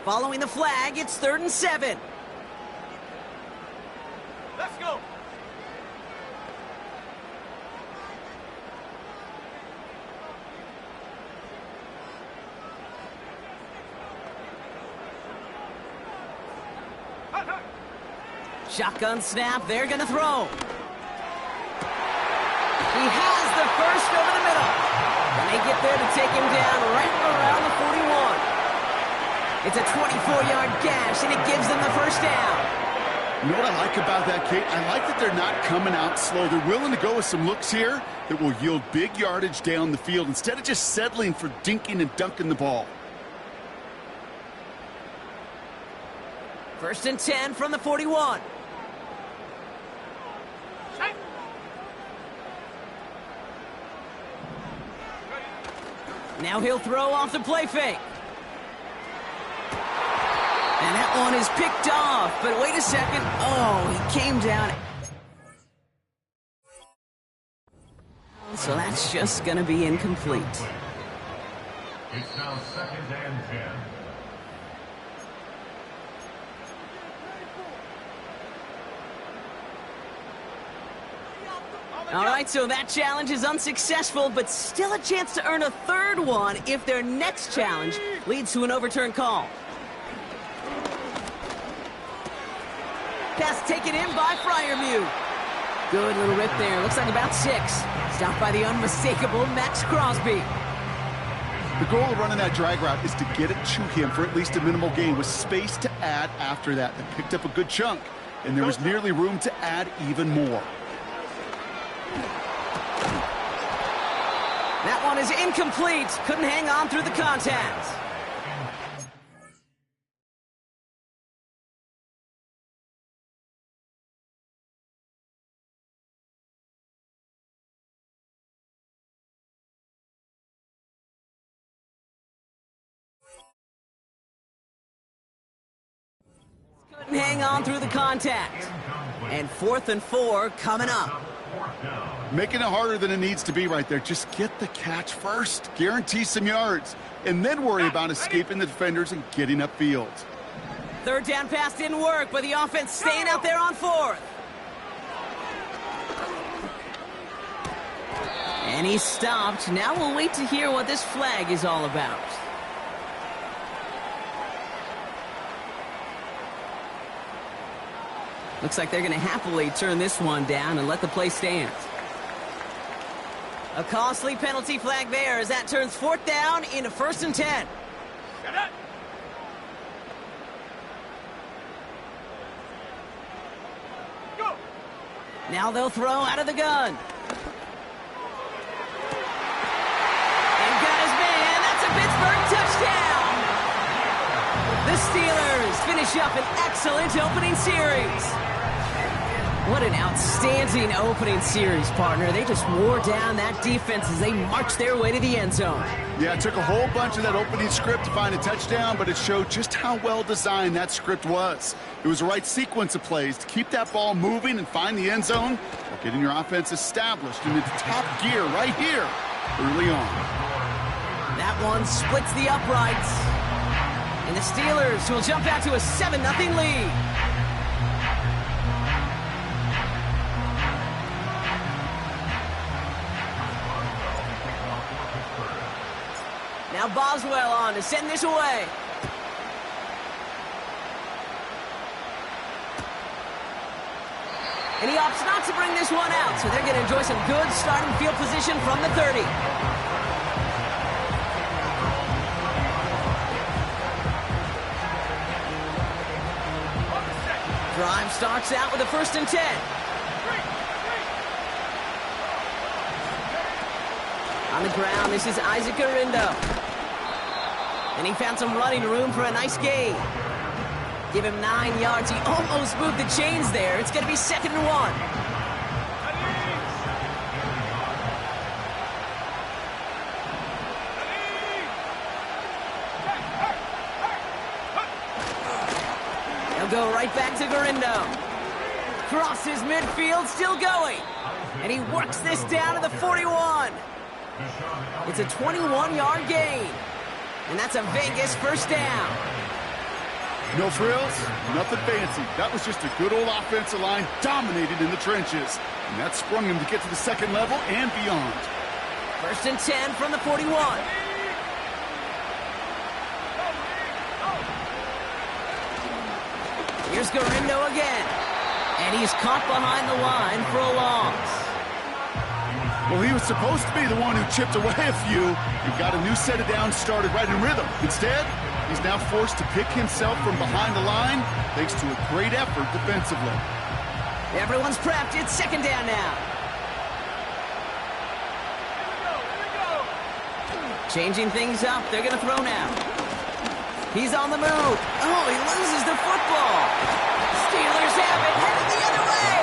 Following the flag, it's 3rd and 7. Let's go. Shotgun snap, they're gonna throw. He has the first over the middle. And they get there to take him down right around the 41. It's a 24-yard gash, and it gives them the first down. You know what I like about that, Kate? I like that they're not coming out slow. They're willing to go with some looks here that will yield big yardage down the field instead of just settling for dinking and dunking the ball. 1st and 10 from the 41. Now he'll throw off the play fake. And that one is picked off, but wait a second. Oh, he came down. So that's just going to be incomplete. It's now 2nd and 10. All right, so that challenge is unsuccessful, but still a chance to earn a 3rd one if their next challenge leads to an overturned call. Pass taken in by Fryermuth. Good little rip there. Looks like about 6. Stopped by the unmistakable Max Crosby. The goal of running that drag route is to get it to him for at least a minimal gain with space to add after that. They picked up a good chunk, and there was nearly room to add even more. That one is incomplete. Couldn't hang on through the contact. Couldn't hang on through the contact. And 4th and 4 coming up. Making it harder than it needs to be right there. Just get the catch first. Guarantee some yards. And then worry about escaping the defenders and getting upfield. 3rd down pass didn't work, but the offense staying out there on 4th. And he's stopped. Now we'll wait to hear what this flag is all about. Looks like they're going to happily turn this one down and let the play stand. A costly penalty flag there as that turns 4th down into 1st and 10. Go. Now they'll throw out of the gun. And got his man. That's a Pittsburgh touchdown. The Steelers finish up an excellent opening series. What an outstanding opening series, partner. They just wore down that defense as they marched their way to the end zone. Yeah, it took a whole bunch of that opening script to find a touchdown, but it showed just how well designed that script was. It was the right sequence of plays to keep that ball moving and find the end zone while getting your offense established in its top gear right here early on. That one splits the uprights. And the Steelers will jump out to a 7-0 lead. Now Boswell on to send this away. And he opts not to bring this one out, so they're going to enjoy some good starting field position from the 30. Drive starts out with a 1st and 10. On the ground, this is Isaac Arindo. And he found some running room for a nice gain. Give him 9 yards. He almost moved the chains there. It's going to be 2nd and 1. They'll go right back to Garindo. Crosses midfield, still going. And he works this down to the 41. It's a 21-yard gain. And that's a Vegas 1st down. No frills, nothing fancy. That was just a good old offensive line dominated in the trenches. And that sprung him to get to the second level and beyond. 1st and 10 from the 41. Here's Garindo again. And he's caught behind the line for a loss. Well, he was supposed to be the one who chipped away a few and got a new set of downs started right in rhythm. Instead, he's now forced to pick himself from behind the line thanks to a great effort defensively. Everyone's prepped. It's 2nd down now. Changing things up. They're going to throw now. He's on the move. Oh, he loses the football. Steelers have it. Headed the other way.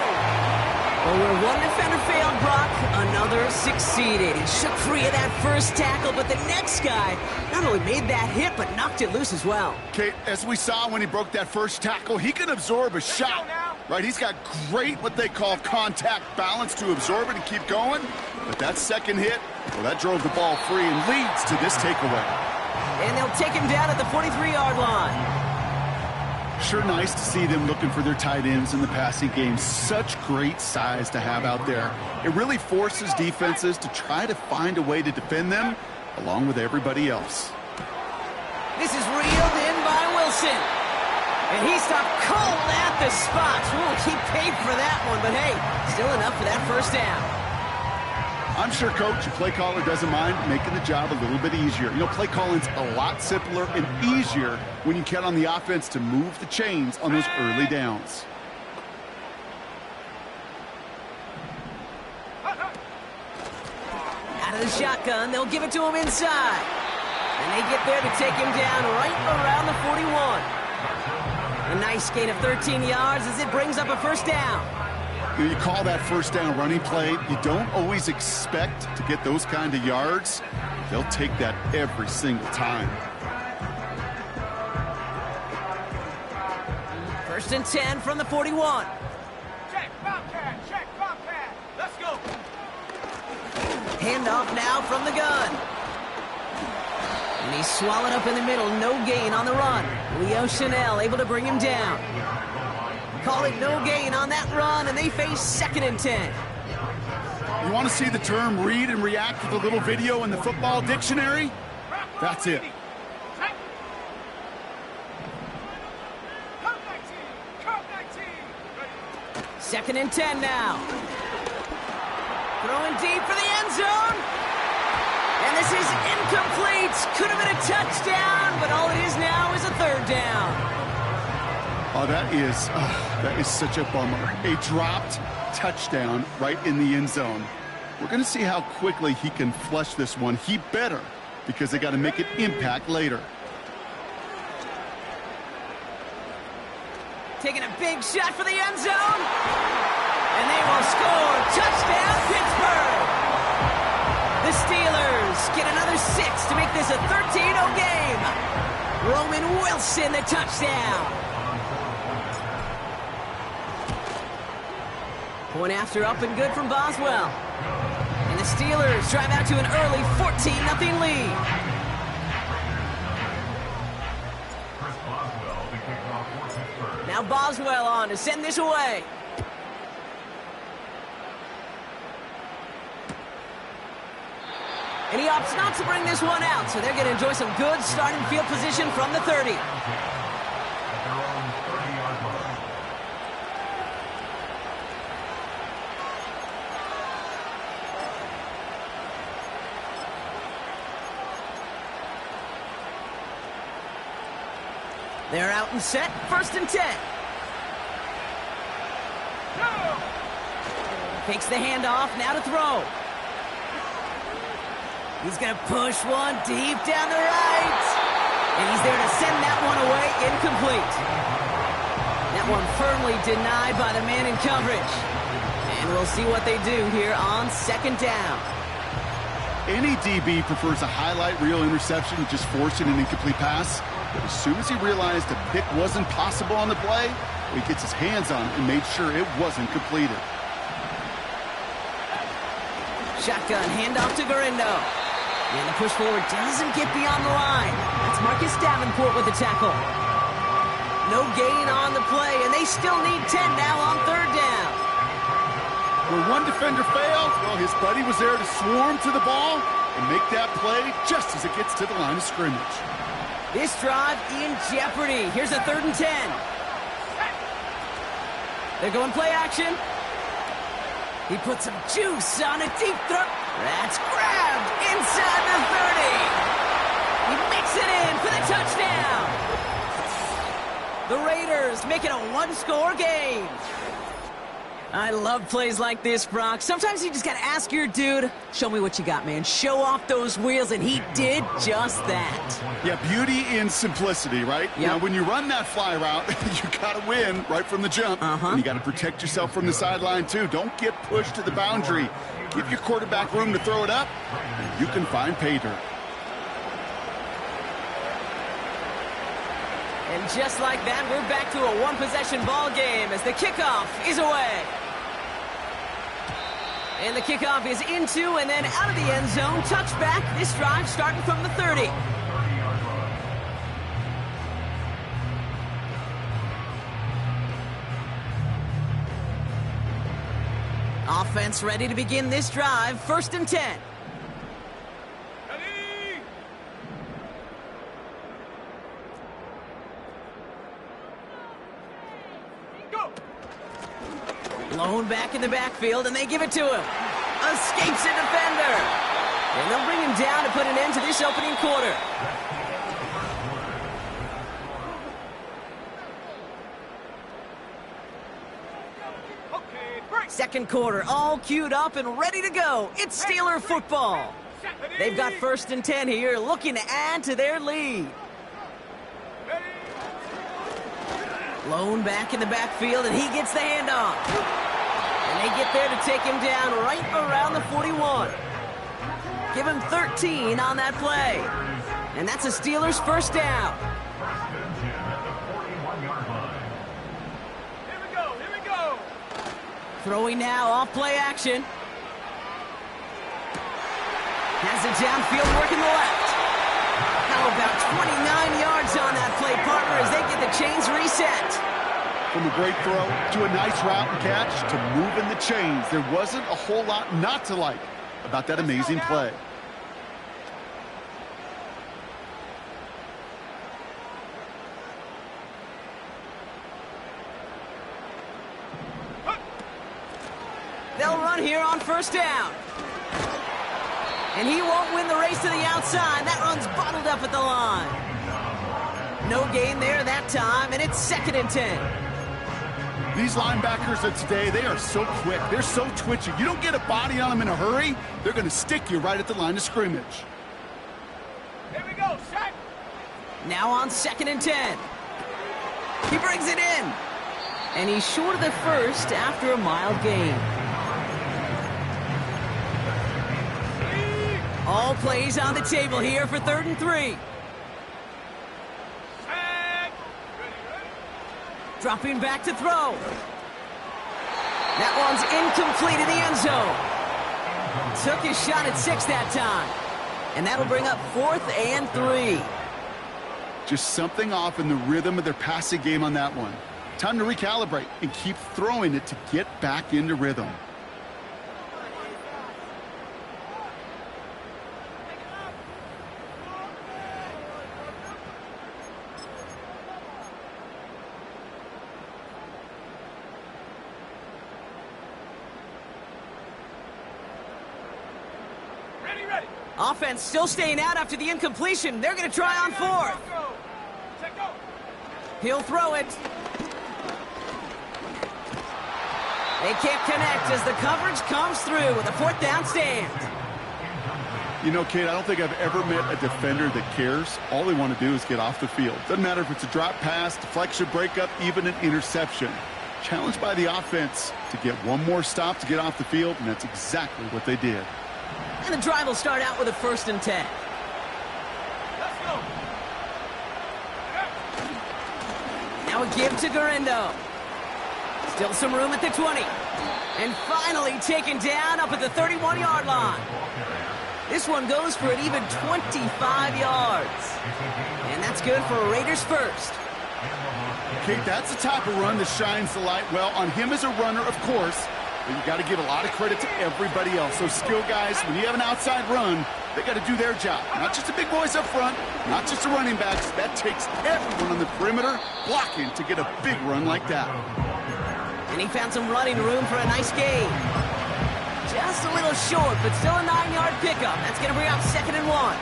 Well, where one defender failed, Brock, another succeeded. He shook free of that first tackle, but the next guy not only made that hit, but knocked it loose as well. Kate, as we saw when he broke that first tackle, he can absorb a shot. Right, he's got great what they call contact balance to absorb it and keep going. But that second hit, well, that drove the ball free and leads to this takeaway. And they'll take him down at the 43-yard line. Sure nice to see them looking for their tight ends in the passing game. Such great size to have out there. It really forces defenses to try to find a way to defend them along with everybody else. This is reeled in by Wilson. And he stopped cold at the spot. Ooh, he paid for that one, but hey, still enough for that first down. I'm sure coach, your play caller doesn't mind making the job a little bit easier. You know, play calling's a lot simpler and easier when you count on the offense to move the chains on those early downs. Out of the shotgun, they'll give it to him inside. And they get there to take him down right around the 41. A nice gain of 13 yards as it brings up a first down. You call that first down running play. You don't always expect to get those kind of yards. They'll take that every single time. 1st and 10 from the 41. Check, Bobcat, let's go. Handoff now from the gun. And he's swallowed up in the middle. No gain on the run. Leo Chanel able to bring him down. Call it no gain on that run, and they face 2nd and 10. You want to see the term read and react with a little video in the football dictionary? That's it. 2nd and 10 now. Throwing deep for the end zone. And this is incomplete. Could have been a touchdown, but all it is now is a 3rd down. Oh, that is such a bummer. A dropped touchdown right in the end zone. We're going to see how quickly he can flush this one. He better, because they got to make it impact later. Taking a big shot for the end zone. And they will score. Touchdown, Pittsburgh. The Steelers get another 6 to make this a 13-0 game. Roman Wilson, the touchdown. Point after up and good from Boswell. And the Steelers drive out to an early 14-0 lead. Now Boswell on to send this away. And he opts not to bring this one out, so they're going to enjoy some good starting field position from the 30. They're out and set, 1st and 10. Takes the handoff, now to throw. He's going to push one deep down the right. And he's there to send that one away, incomplete. That one firmly denied by the man in coverage. And we'll see what they do here on 2nd down. Any DB prefers a highlight reel interception, just forcing an incomplete pass. But as soon as he realized a pick wasn't possible on the play, he gets his hands on it and made sure it wasn't completed. Shotgun handoff to Garindo. And the push forward doesn't get beyond the line. That's Marcus Davenport with the tackle. No gain on the play, and they still need 10 now on third down. Where one defender failed, well, his buddy was there to swarm to the ball and make that play just as it gets to the line of scrimmage. This drive in jeopardy. Here's a 3rd and 10. They're going play action. He puts some juice on a deep throw. That's grabbed inside the 30. He makes it in for the touchdown. The Raiders make it a one-score game. I love plays like this, Brock. Sometimes you just got to ask your dude, show me what you got, man. Show off those wheels, and he did just that. Yeah, beauty in simplicity, right? Yep. Now, when you run that fly route, you got to win right from the jump. And you got to protect yourself from the sideline, too. Don't get pushed to the boundary. Give your quarterback room to throw it up, and you can find pay dirt. And just like that, we're back to a one-possession ball game as the kickoff is away. And the kickoff is into and then out of the end zone. Touchback. This drive starting from the 30. Offense ready to begin this drive. 1st and 10. Blown back in the backfield, and they give it to him. Escapes a defender. And they'll bring him down to put an end to this opening quarter. Second quarter, all queued up and ready to go. It's Steeler football. They've got 1st and 10 here, looking to add to their lead. Blown back in the backfield, and he gets the handoff. And they get there to take him down right around the 41. Give him 13 on that play. And that's a Steelers 1st down. Here we go. Throwing now off play action. Has it downfield, working the left. How about 29 yards on that play, partner, as they get the chains reset. From a great throw to a nice route and catch to moving the chains, there wasn't a whole lot not to like about that amazing play. They'll run here on 1st down. And he won't win the race to the outside. That run's bottled up at the line. No gain there that time, and it's 2nd and 10. These linebackers of today, they are so quick. They're so twitchy. You don't get a body on them in a hurry, they're going to stick you right at the line of scrimmage. Here we go, set. Now on 2nd and 10. He brings it in. And he's short of the 1st after a mild gain. All plays on the table here for 3rd and 3. Dropping back to throw. That one's incomplete in the end zone. Took his shot at 6 that time. And that'll bring up 4th and 3. Just something off in the rhythm of their passing game on that one. Time to recalibrate and keep throwing it to get back into rhythm. Offense still staying out after the incompletion. They're going to try on 4th. He'll throw it. They can't connect as the coverage comes through with a 4th down stand. You know, Kate, I don't think I've ever met a defender that cares. All they want to do is get off the field. Doesn't matter if it's a drop pass, deflection, breakup, even an interception. Challenged by the offense to get one more stop to get off the field, and that's exactly what they did. And the drive will start out with a 1st and 10. Let's go. Now a give to Garindo. Still some room at the 20. And finally taken down up at the 31-yard line. This one goes for an even 25 yards. And that's good for a Raiders 1st. Kate, that's the type of run that shines the light well on him as a runner, of course, but you got to give a lot of credit to everybody else. Those skill guys, when you have an outside run, they got to do their job. Not just the big boys up front, not just the running backs. That takes everyone on the perimeter blocking to get a big run like that. And he found some running room for a nice gain. Just a little short, but still a 9-yard pickup. That's going to bring up 2nd and 1.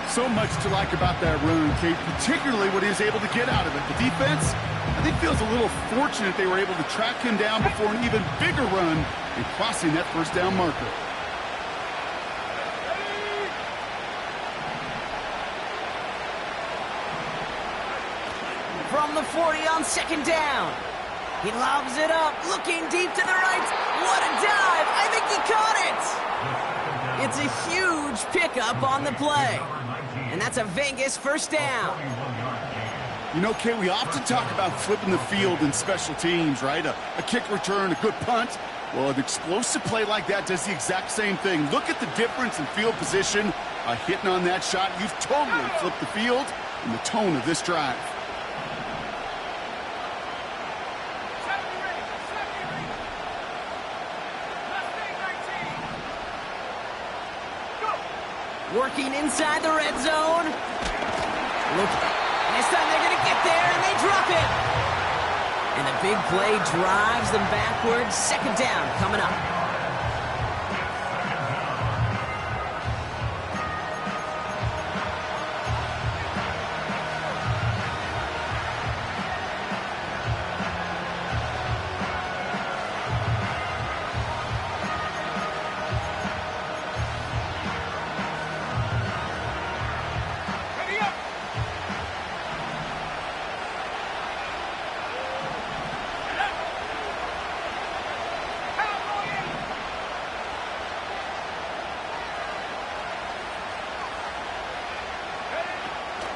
So much to like about that run, Kate, particularly what he was able to get out of it. The defense, I think, feels a little fortunate they were able to track him down before an even bigger run and crossing that first down marker. From the 40 on 2nd down. He lobs it up, looking deep to the right. What a dive! I think he caught it! It's a huge pickup on the play. And that's a Vegas first down. You know, Kate, we often talk about flipping the field in special teams, right? A kick return, a good punt. Well, an explosive play like that does the exact same thing. Look at the difference in field position by hitting on that shot. You've totally flipped the field and the tone of this drive. Working inside the red zone. Look, this time they're going to get there, and they drop it. And the big play drives them backwards. 2nd down coming up.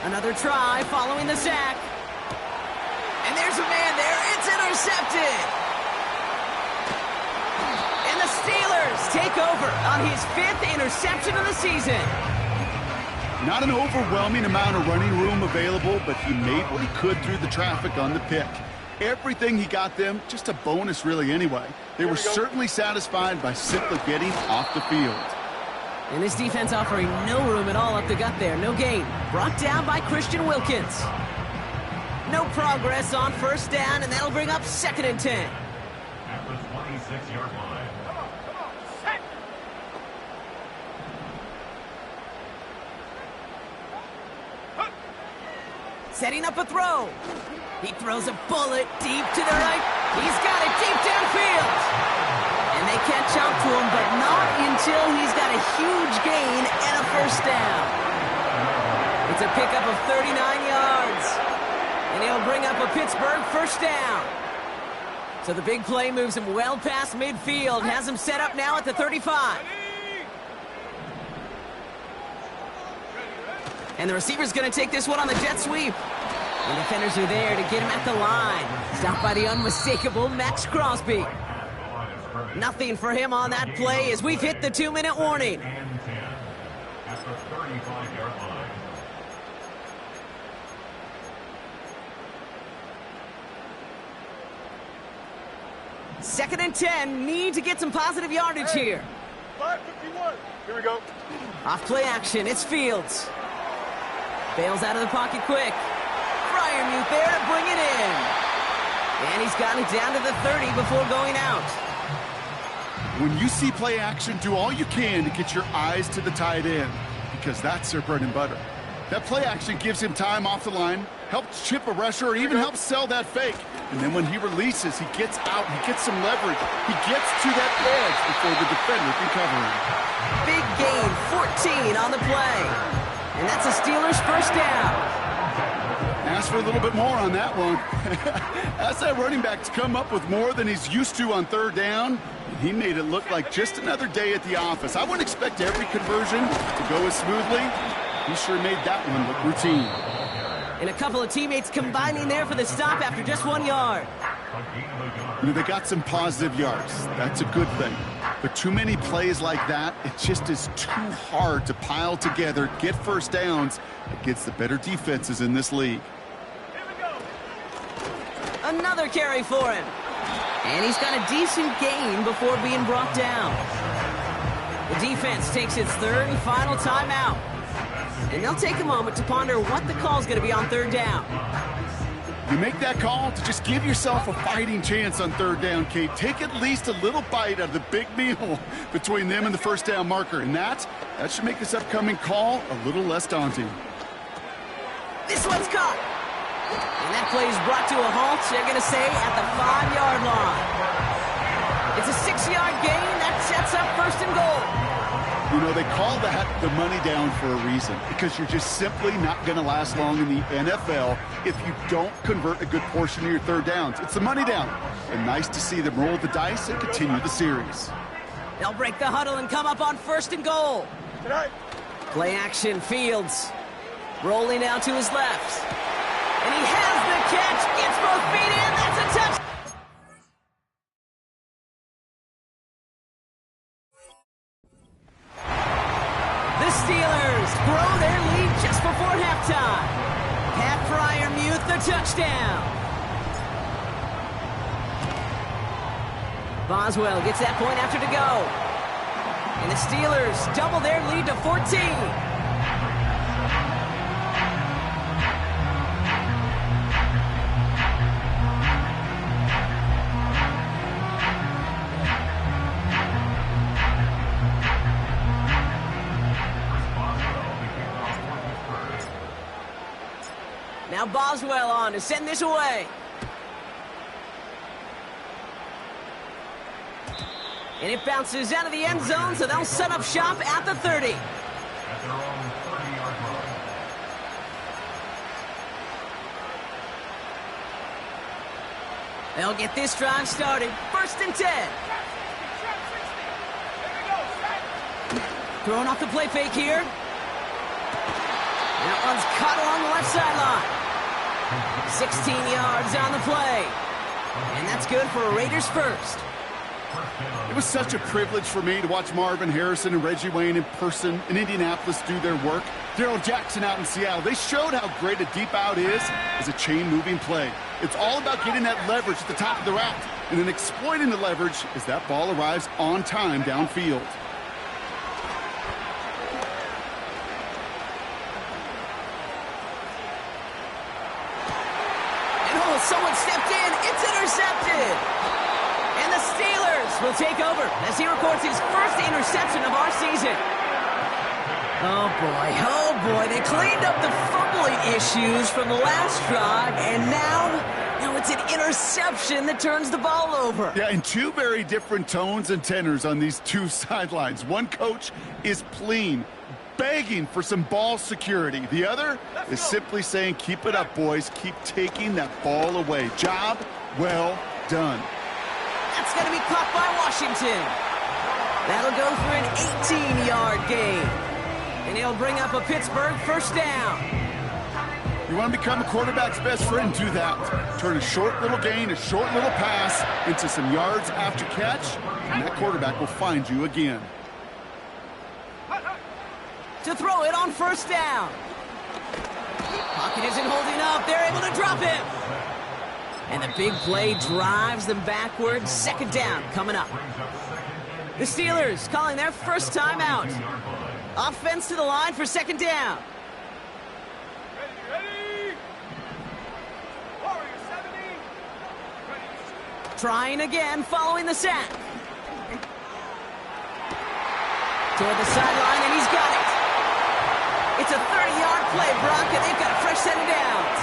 Another try following the sack. And there's a man there. It's intercepted. And the Steelers take over on his 5th interception of the season. Not an overwhelming amount of running room available, but he made what he could through the traffic on the pick. Everything he got them, just a bonus really anyway. They were certainly satisfied by simply getting off the field. And this defense offering no room at all up the gut there. No gain. Brought down by Christian Wilkins. No progress on 1st down, and that'll bring up 2nd and 10. At the 26-yard line. Come on, set! Setting up a throw. He throws a bullet deep to the right. He's got it deep downfield. And they catch up to him, but not until he's got a huge gain and a 1st down. It's a pickup of 39 yards. And he'll bring up a Pittsburgh 1st down. So the big play moves him well past midfield. Has him set up now at the 35. And the receiver's going to take this one on the jet sweep. And defenders are there to get him at the line. Stopped by the unmistakable Max Crosby. Nothing for him on that play as we've hit the 2-minute warning. And 10 at the 35-yard line. Second and 10. Need to get some positive yardage here. 5:51. Here we go. Off play action. It's Fields. Bails out of the pocket quick. Fryermuth there to bring it in. And he's got it down to the 30 before going out. When you see play action, do all you can to get your eyes to the tight end, because that's their bread and butter. That play action gives him time off the line, helps chip a rusher, or even helps sell that fake. And then when he releases, he gets out, he gets some leverage. He gets to that edge before the defender can cover him. Big gain, 14 on the play. And that's a Steelers 1st down. Ask for a little bit more on that one. As that running back's come up with more than he's used to on 3rd down, he made it look like just another day at the office. I wouldn't expect every conversion to go as smoothly. He sure made that one look routine. And a couple of teammates combining there for the stop after just 1 yard. You know, they got some positive yards. That's a good thing. But too many plays like that, it just is too hard to pile together, get 1st downs against the better defenses in this league. Here we go. Another carry for him. And he's got a decent gain before being brought down. The defense takes its third and final timeout. And they'll take a moment to ponder what the call's going to be on third down. You make that call to just give yourself a fighting chance on third down, Kate. Take at least a little bite out of the big meal between them and the first down marker. And that should make this upcoming call a little less daunting. This one's caught. And that play is brought to a halt, they're going to say, at the 5-yard line. It's a 6-yard gain. That sets up first and goal. You know, they call that the money down for a reason, because you're just simply not going to last long in the NFL if you don't convert a good portion of your third downs. It's the money down. And nice to see them roll the dice and continue the series. They'll break the huddle and come up on first and goal. Tonight. Play action, Fields. Rolling out to his left. And he has the catch. Gets both feet in. That's a touchdown. The Steelers grow their lead just before halftime. Pat Fryermuth, the touchdown. Boswell gets that point after to go. And the Steelers double their lead to 14. Now Boswell on to send this away. And it bounces out of the end zone, so they'll set up shop at the 30. At their own 30-yard line. They'll get this drive started. First and 10. Throwing off the play fake here. That one's caught along the left sideline. 16 yards on the play. And that's good for a Raiders first. It was such a privilege for me to watch Marvin Harrison and Reggie Wayne in person in Indianapolis do their work. Darrell Jackson out in Seattle. They showed how great a deep out is as a chain-moving play. It's all about getting that leverage at the top of the route and then exploiting the leverage as that ball arrives on time downfield. Someone stepped in. It's intercepted. And the Steelers will take over as he records his first interception of our season. Oh, boy. They cleaned up the fumbling issues from the last drive, and now it's an interception that turns the ball over. Yeah, and two very different tones and tenors on these two sidelines. One coach is pleading, begging for some ball security. The other is simply saying, keep it up, boys. Keep taking that ball away. Job well done. That's going to be caught by Washington. That'll go for an 18-yard gain. And he'll bring up a Pittsburgh first down. You want to become a quarterback's best friend, do that. Turn a short little gain, a short little pass into some yards after catch, and that quarterback will find you again. To throw it on first down. Pocket isn't holding up. They're able to drop him. And the big play drives them backwards. Second down coming up. The Steelers calling their first timeout. Offense to the line for second down. Ready. Warrior 70. Ready. Trying again following the sack. Toward the sideline, and he's got it. It's a 30-yard play, Brock, and they've got a fresh set of downs.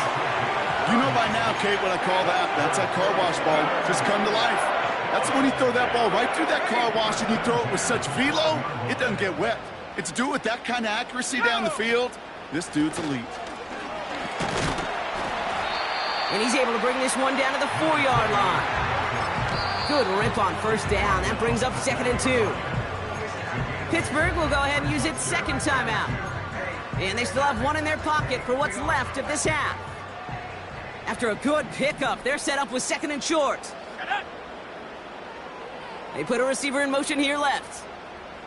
You know by now, Kate, what I call that. That's that car wash ball. Just come to life. That's when you throw that ball right through that car wash and you throw it with such velo, it doesn't get wet. It's do it with that kind of accuracy down the field. This dude's elite. And he's able to bring this one down to the 4-yard line. Good rip on first down. That brings up second and 2. Pittsburgh will go ahead and use its second timeout. And they still have one in their pocket for what's left of this half. After a good pickup, they're set up with second and short. They put a receiver in motion here left.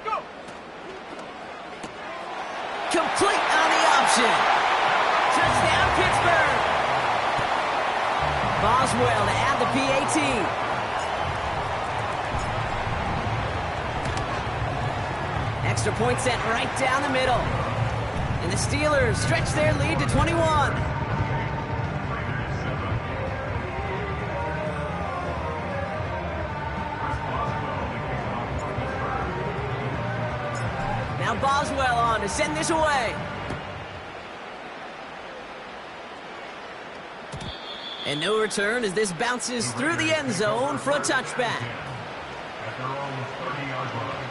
Go. Complete on the option. Touchdown, Pittsburgh. Boswell to add the PAT. Extra point set right down the middle. And the Steelers stretch their lead to 21. Now Boswell on to send this away. And no return as this bounces through the end zone for a touchback. At their own 30-yard line.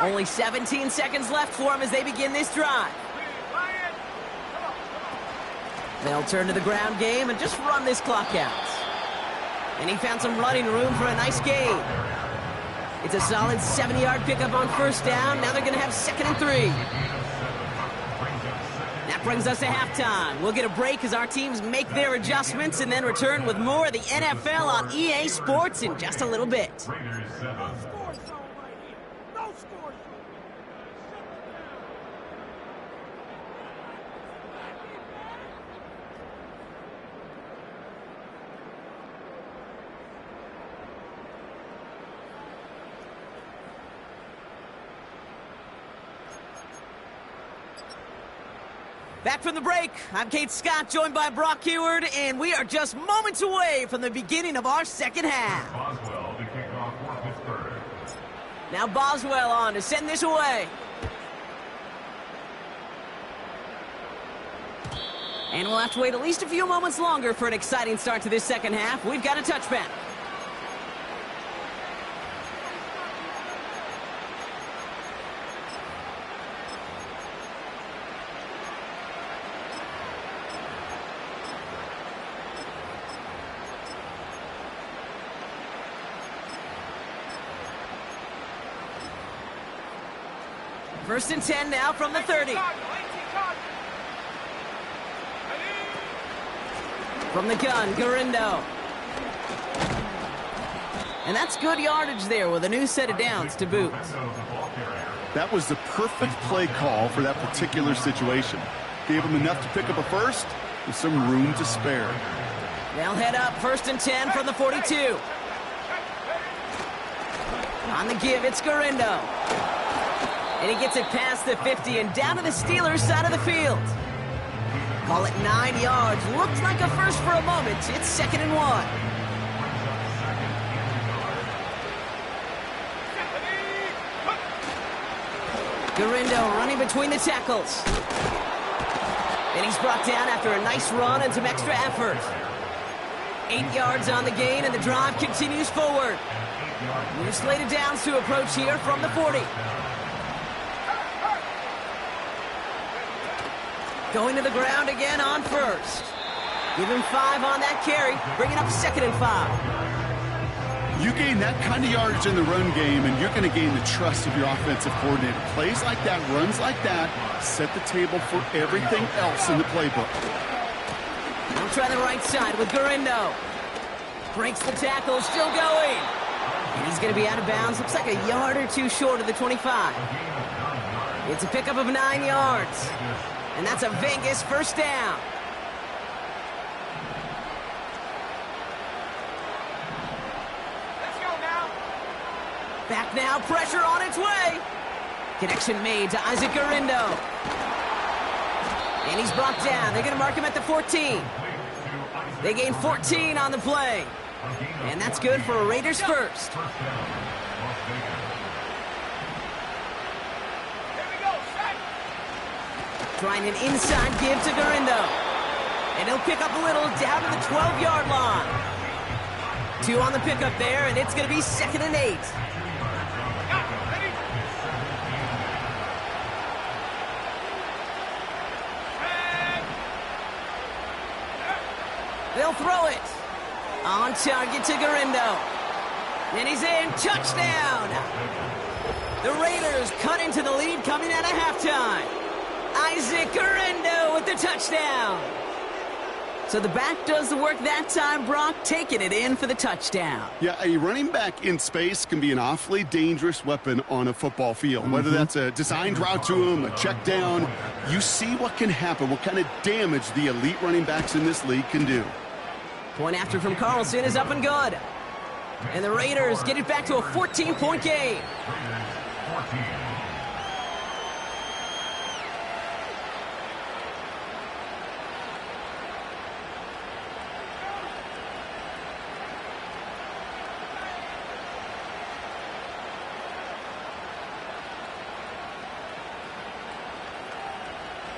Only 17 seconds left for him as they begin this drive. They'll turn to the ground game and just run this clock out. And he found some running room for a nice gain. It's a solid 70-yard pickup on first down. Now they're going to have 2nd and 3. That brings us to halftime. We'll get a break as our teams make their adjustments and then return with more of the NFL on EA Sports in just a little bit. Raiders 7. Back from the break, I'm Kate Scott, joined by Brock Heward, and we are just moments away from the beginning of our second half. Boswell to kick off for Pittsburgh. Now Boswell on to send this away. And we'll have to wait at least a few moments longer for an exciting start to this second half. We've got a touchback. First and 10 now from the 30. From the gun, Garindo. And that's good yardage there with a new set of downs to boot. That was the perfect play call for that particular situation. Gave him enough to pick up a first with some room to spare. They'll head up 1st and 10 from the 42. On the give, it's Garindo. And he gets it past the 50 and down to the Steelers' side of the field. Call it 9 yards. Looked like a first for a moment. It's 2nd and 1. Garindo running between the tackles. And he's brought down after a nice run and some extra effort. 8 yards on the gain, and the drive continues forward. New slated downs to approach here from the 40. Going to the ground again on first. Give him 5 on that carry, bringing up 2nd and 5. You gain that kind of yardage in the run game, and you're going to gain the trust of your offensive coordinator. Plays like that, runs like that, set the table for everything else in the playbook. They'll try the right side with Garindo. Breaks the tackle, still going. And he's going to be out of bounds. Looks like a yard or two short of the 25. It's a pickup of 9 yards. And that's a Vegas first down. Let's go now. Back now, pressure on its way. Connection made to Isaac Garindo. And he's brought down. They're going to mark him at the 14. They gain 14 on the play. And that's good for a Raiders first. Trying an inside give to Garindo. And he'll pick up a little down to the 12-yard line. 2 on the pickup there, and it's going to be 2nd and 8. They'll throw it. On target to Garindo. And he's in. Touchdown. The Raiders cut into the lead coming out of halftime. Isaac Garindo with the touchdown. So the back does the work that time, Brock, taking it in for the touchdown. Yeah, a running back in space can be an awfully dangerous weapon on a football field. Whether that's a designed route to him, a check down, you see what can happen, what kind of damage the elite running backs in this league can do. Point after from Carlson is up and good. And the Raiders get it back to a 14-point game.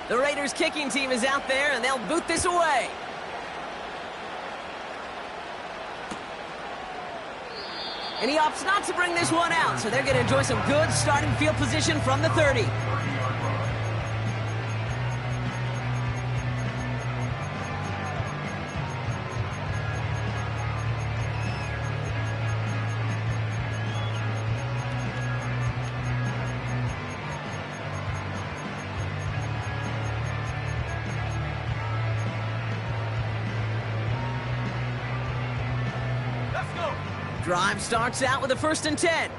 The Raiders kicking team is out there, and they'll boot this away. And he opts not to bring this one out, so they're going to enjoy some good starting field position from the 30. Drive starts out with a 1st and 10.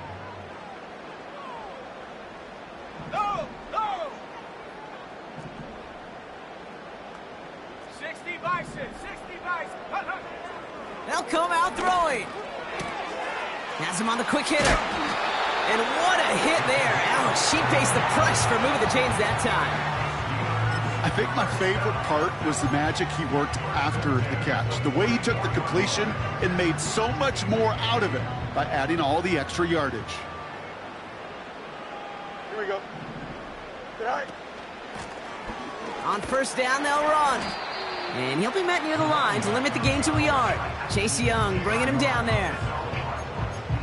Go! Go! 60 Bison! 60 Bison! They'll come out throwing. Has him on the quick hitter. And what a hit there. Ouch, she pays the price for moving the chains that time. I think my favorite part was the magic he worked after the catch. The way he took the completion and made so much more out of it by adding all the extra yardage. Here we go. Good eye. On 1st down, they'll run. And he'll be met near the line to limit the gain to a yard. Chase Young bringing him down there.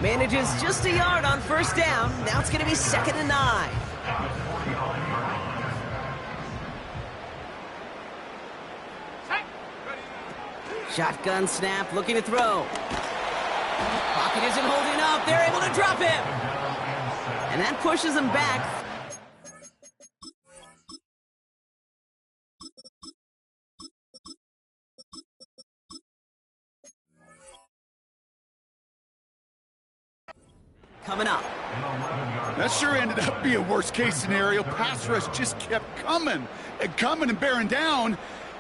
Manages just a yard on 1st down. Now it's going to be 2nd and 9. Shotgun snap, looking to throw. Pocket isn't holding up. They're able to drop him. And that pushes him back. Coming up. That sure ended up being a worst-case scenario. Pass rush just kept coming and bearing down.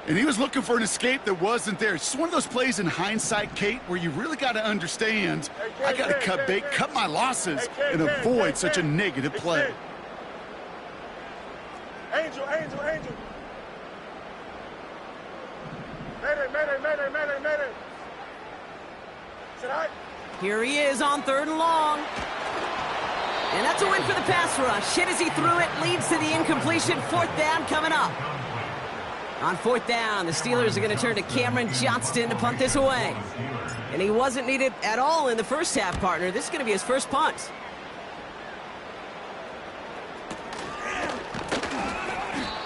And he was looking for an escape that wasn't there. It's just one of those plays in hindsight, Kate, where you really got to understand, I got to cut bait, cut my losses, and avoid such a negative play. Angel, Angel, Angel. Mayday, mayday, mayday, mayday, mayday. Should I? Here he is on 3rd and long. And that's a win for the pass rush. Hit as he threw it, leads to the incompletion. 4th down coming up. On 4th down, the Steelers are going to turn to Cameron Johnston to punt this away. And he wasn't needed at all in the first half, partner. This is going to be his first punt.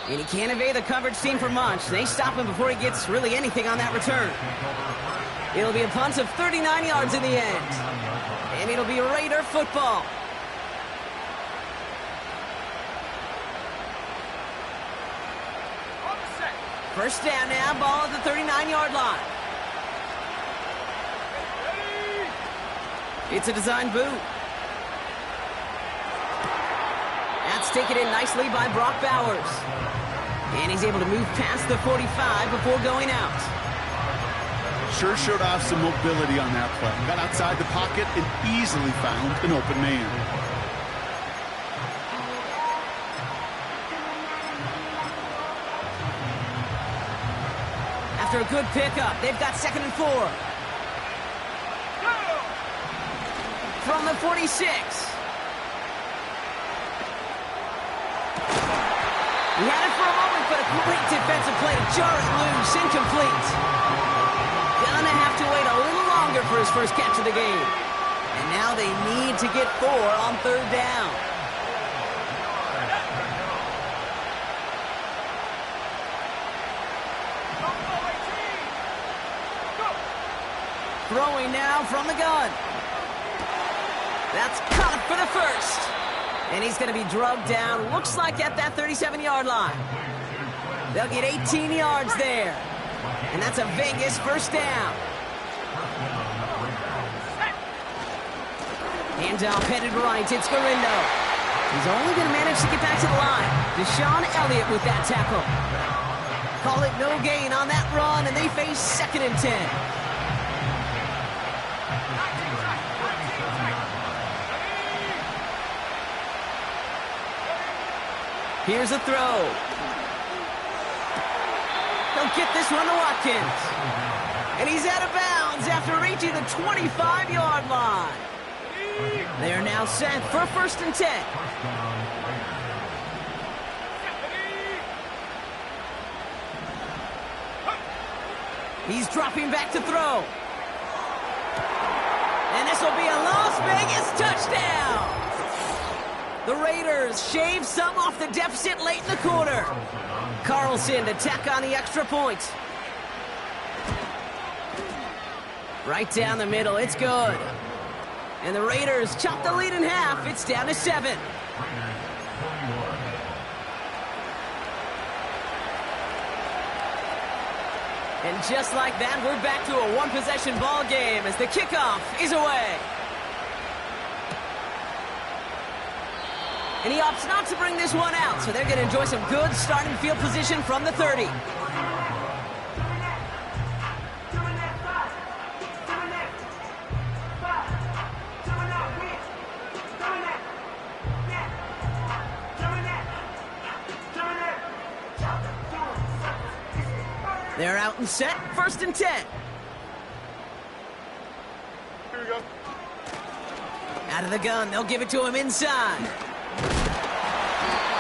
And he can't evade the coverage team for much. They stop him before he gets really anything on that return. It'll be a punt of 39 yards in the end. And it'll be Raider football. First down now, ball at the 39-yard line. It's a design boot. That's taken in nicely by Brock Bowers. And he's able to move past the 45 before going out. Sure showed off some mobility on that play. Got outside the pocket and easily found an open man. After a good pickup, they've got 2nd and 4. From the 46. He had it for a moment, but a great defensive play to jar it loose, incomplete. Gonna have to wait a little longer for his first catch of the game. And now they need to get 4 on 3rd down. Throwing now from the gun. That's caught for the first. And he's going to be drugged down, looks like at that 37-yard line. They'll get 18 yards there. And that's a Vegas first down. Handoff headed right. It's Garindo. He's only going to manage to get back to the line. Deshaun Elliott with that tackle. Call it no gain on that run, and they face 2nd and 10. Here's a throw. He'll get this one to Watkins. And he's out of bounds after reaching the 25-yard line. They are now set for 1st and 10. He's dropping back to throw. And this will be a Las Vegas touchdown. The Raiders shave some off the deficit late in the quarter. Carlson to tack on the extra point. Right down the middle, it's good. And the Raiders chop the lead in half. It's down to 7. And just like that, we're back to a one-possession ball game as the kickoff is away. And he opts not to bring this one out, so they're going to enjoy some good starting field position from the 30. They're out and set, 1st and 10. Here we go. Out of the gun, they'll give it to him inside.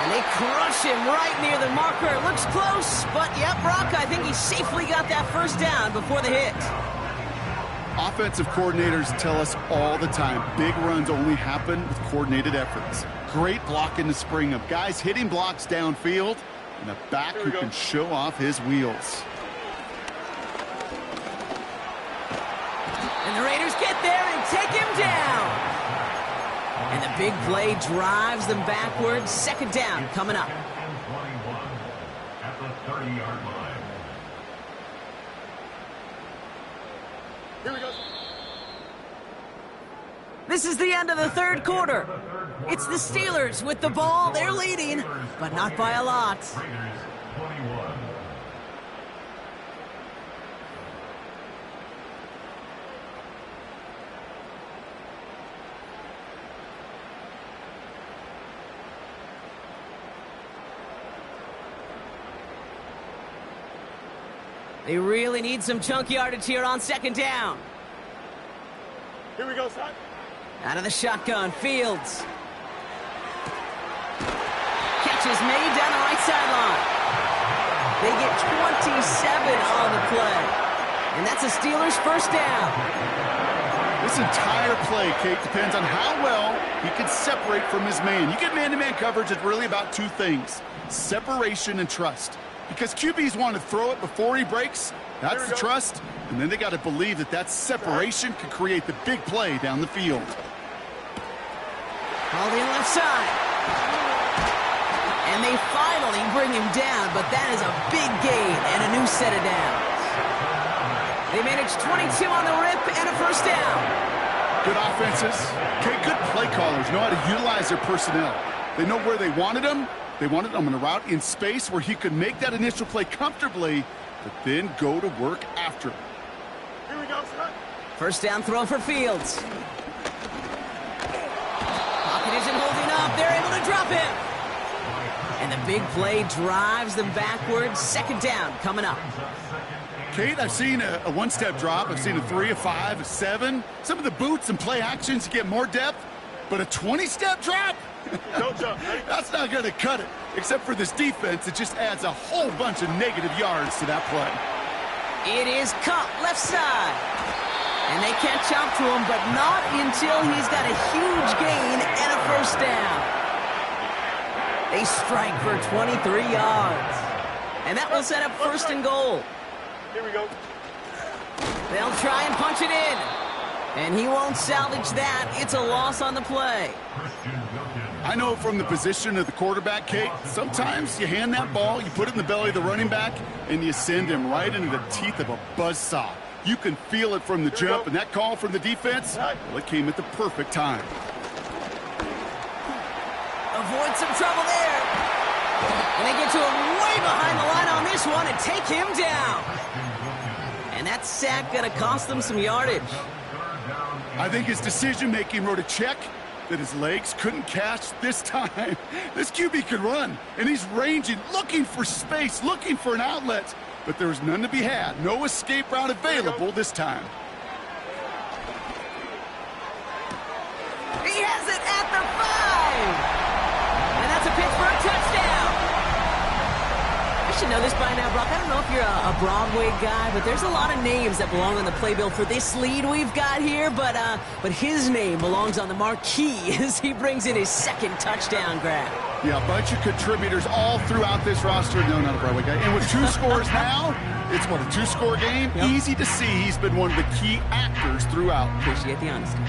And they crush him right near the marker. Looks close, but yep, Brock, I think he safely got that first down before the hit. Offensive coordinators tell us all the time, big runs only happen with coordinated efforts. Great block in the spring of guys hitting blocks downfield, and a back who can show off his wheels. And the Raiders get there and take him down. And the big play drives them backwards. 2nd down coming up. At the 30-yard line. Here we go. This is the end of the 3rd quarter. It's the Steelers with the ball. They're leading, but not by a lot. Raiders 21. They really need some chunk yardage here on 2nd down. Here we go, son. Out of the shotgun, Fields. Catch is made down the right sideline. They get 27 on the play. And that's a Steelers first down. This entire play, Kate, depends on how well he can separate from his man. You get man-to-man coverage, it's really about 2 things: separation and trust. Because QBs want to throw it before he breaks. That's the trust. And then they got to believe that that separation can create the big play down the field. All the left side. And they finally bring him down, but that is a big gain and a new set of downs. They managed 22 on the rip and a first down. Good offenses. Okay, good play callers know how to utilize their personnel. They know where they wanted them. They wanted him in a route in space where he could make that initial play comfortably, but then go to work after. Here we go, son. First down throw for Fields. Pocket isn't holding up. They're able to drop him. And the big play drives them backwards. 2nd down coming up. Kate, I've seen a one-step drop. I've seen a 3, a 5, a 7. Some of the boots and play actions get more depth, but a 20-step drop? Don't jump, right? That's not going to cut it. Except for this defense, it just adds a whole bunch of negative yards to that play. It is caught left side. And they catch up to him, but not until he's got a huge gain and a first down. They strike for 23 yards. And that will set up 1st and goal. Here we go. They'll try and punch it in. And he won't salvage that. It's a loss on the play. I know from the position of the quarterback, Kate, sometimes you hand that ball, you put it in the belly of the running back, and you send him right into the teeth of a buzzsaw. You can feel it from the jump, and that call from the defense, well, it came at the perfect time. Avoid some trouble there. And they get to him way behind the line on this one and take him down. And that sack going to cost them some yardage. I think his decision-making wrote a check that his legs couldn't catch this time. This QB could run, and he's ranging, looking for space, looking for an outlet. But there was none to be had. No escape route available this time. He has it at the 5. And that's a Pittsburgh touchdown. I should know this by now, Brock. I don't know if you're a Broadway guy, but there's a lot of names that belong on the playbill for this lead we've got here. But his name belongs on the marquee as he brings in his second touchdown grab. Yeah, a bunch of contributors all throughout this roster. No, not a Broadway guy. And with 2 scores now, it's what, a 2-score game? Yep. Easy to see he's been one of the key actors throughout. Appreciate the honesty.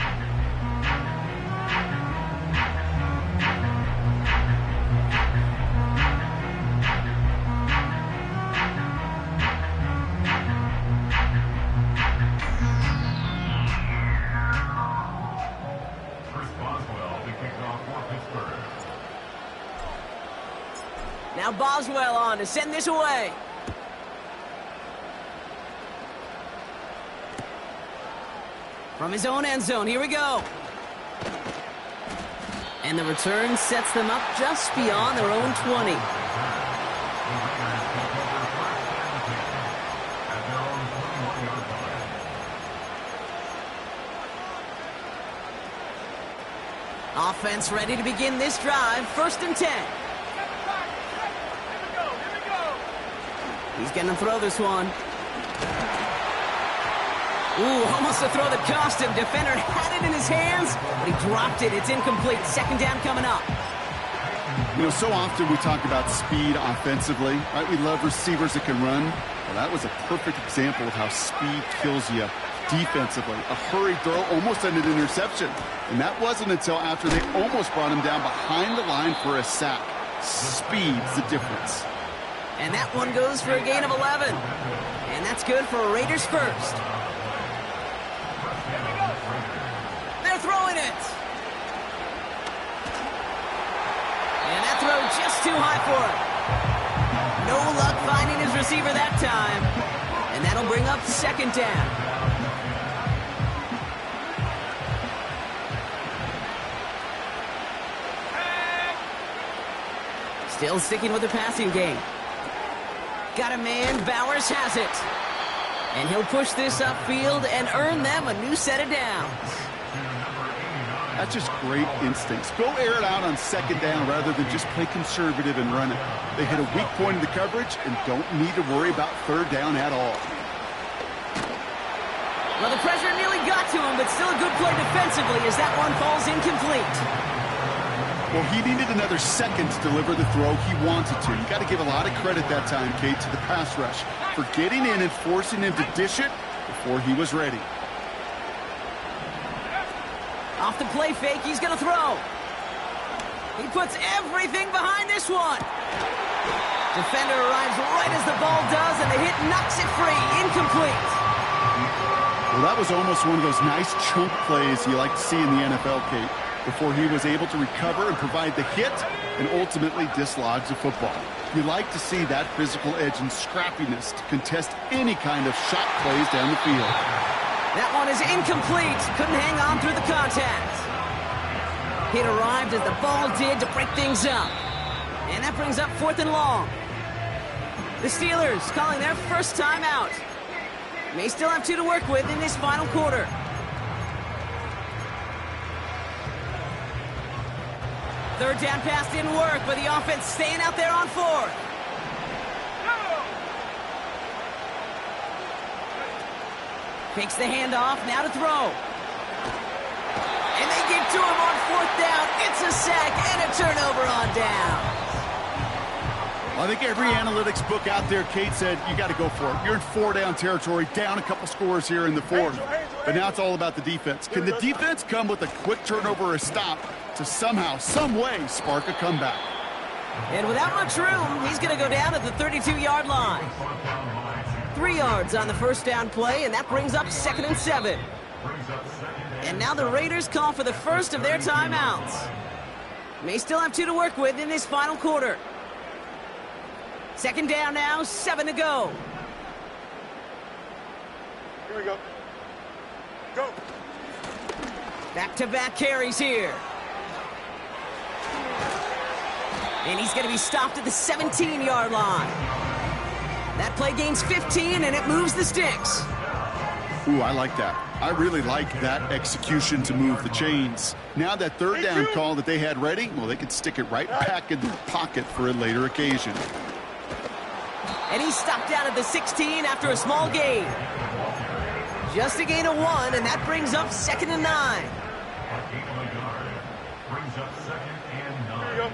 Now Boswell on to send this away. From his own end zone, here we go. And the return sets them up just beyond their own 20. Offense ready to begin this drive. 1st and 10. He's going to throw this one. Ooh, almost a throw that cost him. Defender had it in his hands, but he dropped it. It's incomplete. 2nd down coming up. You know, so often we talk about speed offensively, right? We love receivers that can run. Well, that was a perfect example of how speed kills you defensively. A hurried throw almost ended an interception. And that wasn't until after they almost brought him down behind the line for a sack. Speed's the difference. And that one goes for a gain of 11. And that's good for Raiders first. They're throwing it. And that throw just too high for him. No luck finding his receiver that time. And that'll bring up 2nd down. Still sticking with the passing game. Got a man, Bowers has it. And he'll push this upfield and earn them a new set of downs. That's just great instincts. Go air it out on 2nd down rather than just play conservative and run it. They hit a weak point in the coverage and don't need to worry about 3rd down at all. Well, the pressure nearly got to him, but still a good play defensively as that one falls incomplete. Well, he needed another second to deliver the throw he wanted to. You got to give a lot of credit that time, Kate, to the pass rush for getting in and forcing him to dish it before he was ready. Off the play fake, he's going to throw. He puts everything behind this one. Defender arrives right as the ball does, and the hit knocks it free. Incomplete. Well, that was almost one of those nice chunk plays you like to see in the NFL, Kate, before he was able to recover and provide the hit and ultimately dislodge the football. You like to see that physical edge and scrappiness to contest any kind of shot plays down the field. That one is incomplete. Couldn't hang on through the contact. It arrived as the ball did to break things up. And that brings up 4th and long. The Steelers calling their first time out. May still have 2 to work with in this final quarter. Third down pass didn't work, but the offense staying out there on 4th. Takes the handoff, now to throw. And they get to him on 4th down. It's a sack and a turnover on down. I think every analytics book out there, Kate, said you got to go for it. You're in 4-down territory, down a couple scores here in the 4th. But now it's all about the defense. Can the defense come with a quick turnover or a stop to somehow, some way, spark a comeback? And without much room, he's going to go down at the 32-yard line. 3 yards on the first down play, and that brings up 2nd and 7. And now the Raiders call for the first of their timeouts. May still have 2 to work with in this final quarter. 2nd down now, 7 to go. Here we go. Go. Back-to-back carries here. And he's going to be stopped at the 17-yard line. That play gains 15, and it moves the sticks. Ooh, I like that. I really like that execution to move the chains. Now that third down call that they had ready, well, they could stick it right back in their pocket for a later occasion. And he's stopped down at the 16 after a small gain. Just a gain of 1, and that brings up 2nd and 9. Brings up 2nd and 9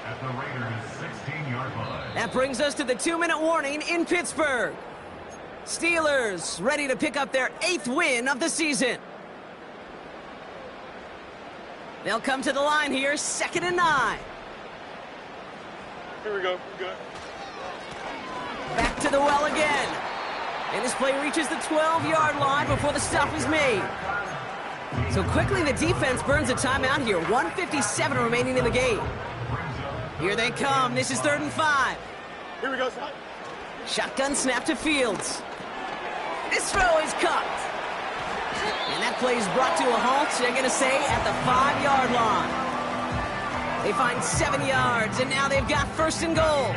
at the Raiders' 16-yard line. That brings us to the 2-minute warning in Pittsburgh. Steelers ready to pick up their 8th win of the season. They'll come to the line here, 2nd and 9. Here we go. Good. Back to the well again. And this play reaches the 12-yard line before the stop is made. So quickly the defense burns a timeout here. 1:57 remaining in the game. Here they come. This is 3rd and 5. Here we go, son. Shotgun snap to Fields. This throw is cut. And that play is brought to a halt, they're going to say, at the 5-yard line. They find 7 yards, and now they've got 1st and goal.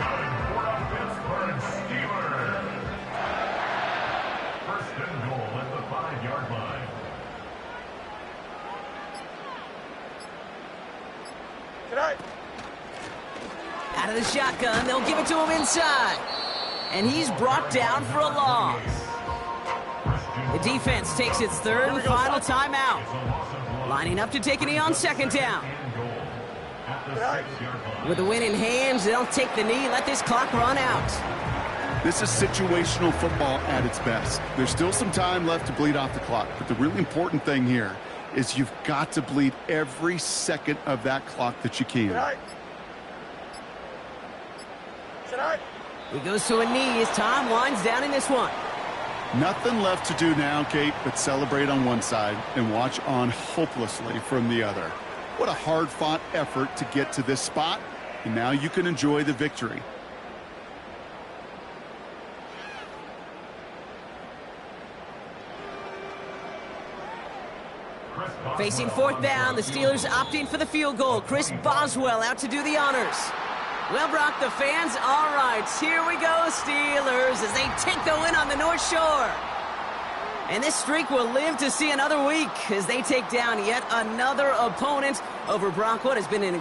Out of the shotgun, they'll give it to him inside. And he's brought down for a loss. The defense takes its 3rd and final timeout. Lining up to take a knee on 2nd down. With the win in hands, they'll take the knee, let this clock run out. This is situational football at its best. There's still some time left to bleed off the clock, but the really important thing here is you've got to bleed every second of that clock that you can. He goes to a knee as time winds down in this one. Nothing left to do now, Kate, but celebrate on one side and watch on hopelessly from the other. What a hard-fought effort to get to this spot, and now you can enjoy the victory. Facing 4th down, the Steelers opting for the field goal. Chris Boswell out to do the honors. Well, Brock, the fans, all right, here we go, Steelers, as they take the win on the North Shore. And this streak will live to see another week as they take down yet another opponent over Brock. What has been an